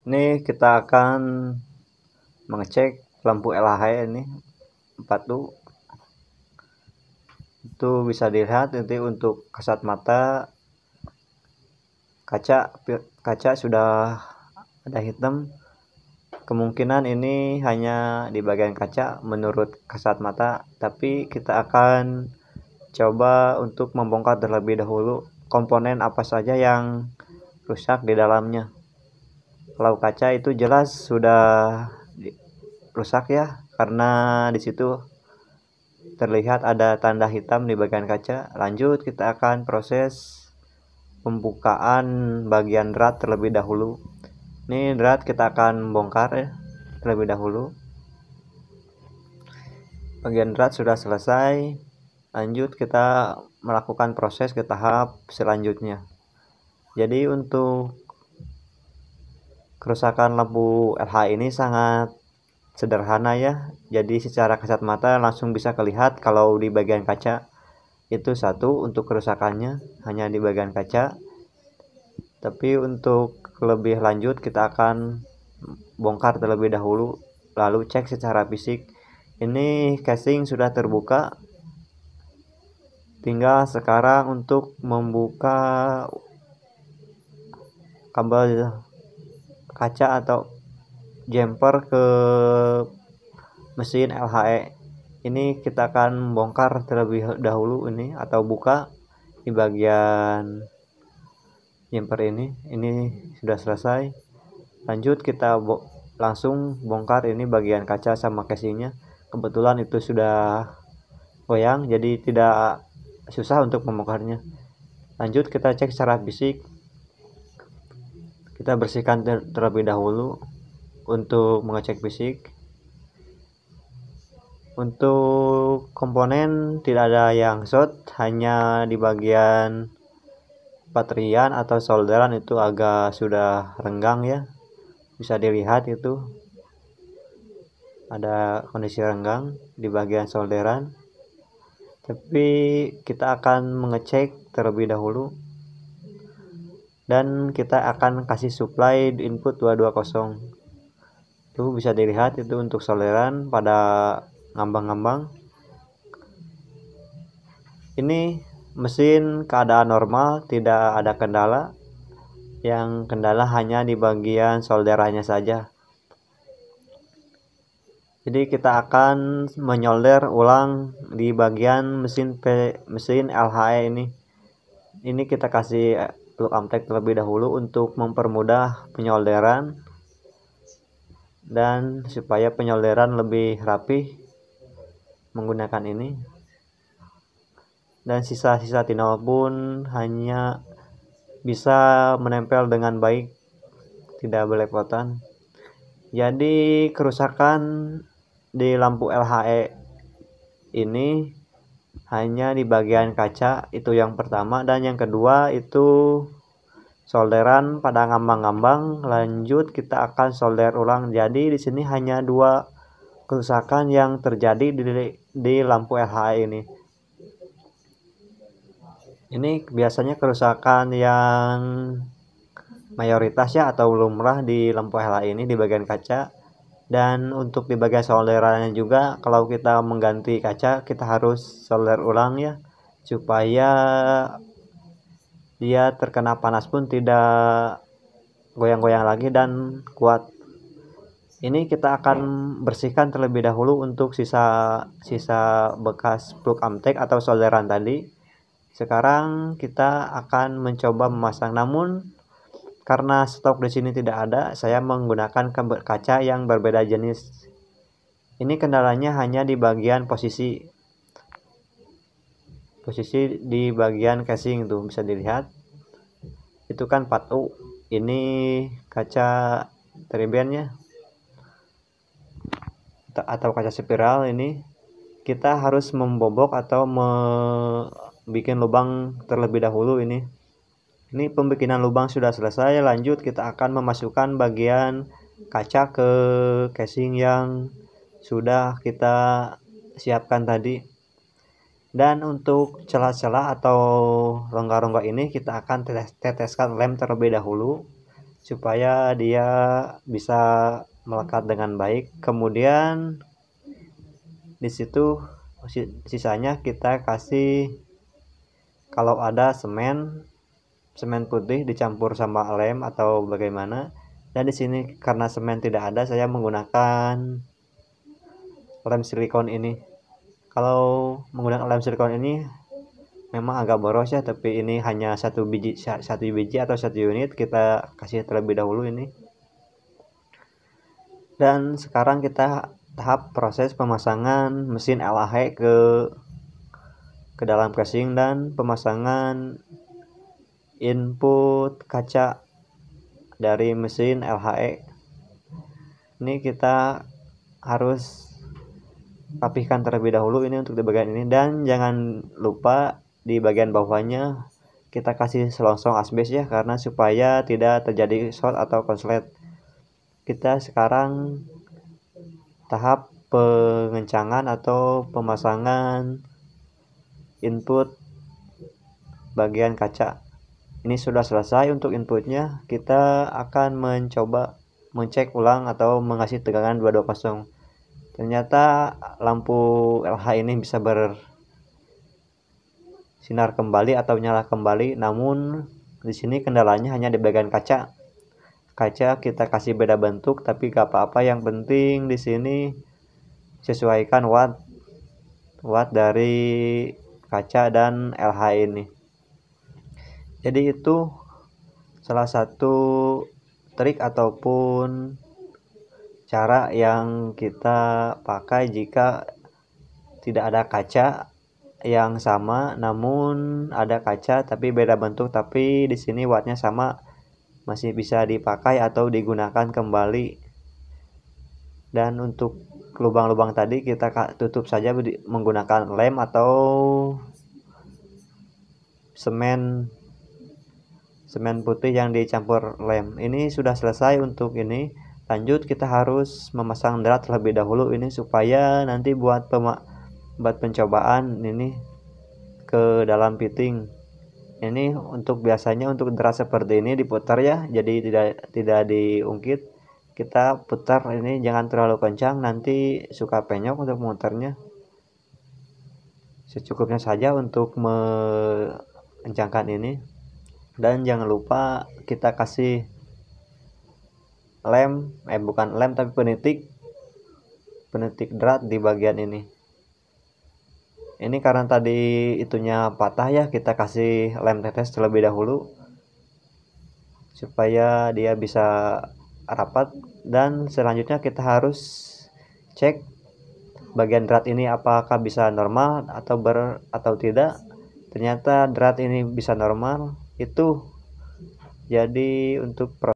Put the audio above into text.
Ini kita akan mengecek lampu LH ini 4U. Itu bisa dilihat nanti untuk kasat mata kaca sudah ada hitam. Kemungkinan ini hanya di bagian kaca menurut kasat mata, tapi kita akan coba untuk membongkar terlebih dahulu komponen apa saja yang rusak di dalamnya. Kalau kaca itu jelas sudah rusak ya, karena di situ terlihat ada tanda hitam di bagian kaca. Lanjut kita akan proses pembukaan bagian drat terlebih dahulu. Ini drat kita akan bongkar ya terlebih dahulu. Bagian drat sudah selesai. Lanjut kita melakukan proses ke tahap selanjutnya. Jadi untuk kerusakan lampu LH ini sangat sederhana ya. Jadi secara kasat mata langsung bisa terlihat kalau di bagian kaca itu satu untuk kerusakannya hanya di bagian kaca. Tapi untuk lebih lanjut kita akan bongkar terlebih dahulu, lalu cek secara fisik. Ini casing sudah terbuka, tinggal sekarang untuk membuka kabel kaca atau jumper ke mesin LHE. Ini kita akan bongkar terlebih dahulu ini atau buka di bagian jumper ini sudah selesai. Lanjut kita langsung bongkar ini bagian kaca sama casingnya. Kebetulan itu sudah goyang, jadi tidak susah untuk membongkarnya. Lanjut kita cek secara fisik. Kita bersihkan terlebih dahulu untuk mengecek fisik. Untuk komponen tidak ada yang short, hanya di bagian baterian atau solderan itu agak sudah renggang ya. Bisa dilihat itu ada kondisi renggang di bagian solderan. Tapi kita akan mengecek terlebih dahulu. Dan kita akan kasih supply di input 220. Itu bisa dilihat itu untuk solderan pada ngambang-ngambang. Ini mesin keadaan normal, tidak ada kendala. Yang kendala hanya di bagian solderannya saja. Jadi kita akan menyolder ulang di bagian mesin LHE ini. Ini kita kasih plug amtek terlebih dahulu untuk mempermudah penyolderan dan supaya penyolderan lebih rapi menggunakan ini. Dan sisa-sisa tinol pun hanya bisa menempel dengan baik, tidak belepotan. Jadi kerusakan di lampu LHE ini hanya di bagian kaca, itu yang pertama. Dan yang kedua itu solderan pada ngambang-ngambang. Lanjut kita akan solder ulang. Jadi di sini hanya dua kerusakan yang terjadi di lampu LHE ini. Ini biasanya kerusakan yang mayoritas ya atau lumrah di lampu LHE ini di bagian kaca. Dan untuk di bagian solderannya juga, kalau kita mengganti kaca kita harus solder ulang ya, supaya dia terkena panas pun tidak goyang-goyang lagi dan kuat. Ini kita akan bersihkan terlebih dahulu untuk sisa bekas plug amtek atau solderan tadi. Sekarang kita akan mencoba memasang, namun karena stok di sini tidak ada, saya menggunakan kaca yang berbeda jenis. Ini kendalanya hanya di bagian posisi di bagian casing tuh bisa dilihat. Itu kan 4U. Ini kaca tribennya atau kaca spiral. Ini kita harus membobok atau bikin lubang terlebih dahulu ini. Ini pembikinan lubang sudah selesai. Lanjut kita akan memasukkan bagian kaca ke casing yang sudah kita siapkan tadi. Dan untuk celah-celah atau rongga-rongga ini kita akan teteskan lem terlebih dahulu supaya dia bisa melekat dengan baik. Kemudian di situ sisanya kita kasih, kalau ada semen putih dicampur sama lem atau bagaimana. Dan di sini karena semen tidak ada, saya menggunakan lem silikon ini. Kalau menggunakan lem silikon ini memang agak boros ya, tapi ini hanya satu biji atau satu unit, kita kasih terlebih dahulu ini. Dan sekarang kita tahap proses pemasangan mesin LAH ke dalam casing dan pemasangan input kaca dari mesin LHE. Ini kita harus rapihkan terlebih dahulu ini untuk di bagian ini, dan jangan lupa di bagian bawahnya kita kasih selongsong asbes ya, karena supaya tidak terjadi short atau konslet. Kita sekarang tahap pengencangan atau pemasangan input bagian kaca. Ini sudah selesai untuk inputnya. Kita akan mencoba mengecek ulang atau mengasih tegangan 220. Ternyata lampu LH ini bisa bersinar kembali atau nyala kembali. Namun di sini kendalanya hanya di bagian kaca. Kaca kita kasih beda bentuk, tapi gak apa-apa. Yang penting di sini sesuaikan watt dari kaca dan LH ini. Jadi itu salah satu trik ataupun cara yang kita pakai jika tidak ada kaca yang sama, namun ada kaca tapi beda bentuk, tapi di sini wattnya sama, masih bisa dipakai atau digunakan kembali. Dan untuk lubang-lubang tadi kita tutup saja menggunakan lem atau semen putih yang dicampur lem. Ini sudah selesai untuk ini. Lanjut kita harus memasang drat terlebih dahulu ini, supaya nanti buat pencobaan ini ke dalam fitting. Ini untuk biasanya untuk drat seperti ini diputar ya, jadi tidak diungkit. Kita putar ini jangan terlalu kencang, nanti suka penyok untuk memutarnya. Secukupnya saja untuk mengencangkan ini. Dan jangan lupa kita kasih lem, bukan lem tapi penitik drat di bagian ini. Ini karena tadi itunya patah ya, kita kasih lem tetes terlebih dahulu supaya dia bisa rapat. Dan selanjutnya kita harus cek bagian drat ini apakah bisa normal atau tidak. Ternyata drat ini bisa normal. Itu jadi untuk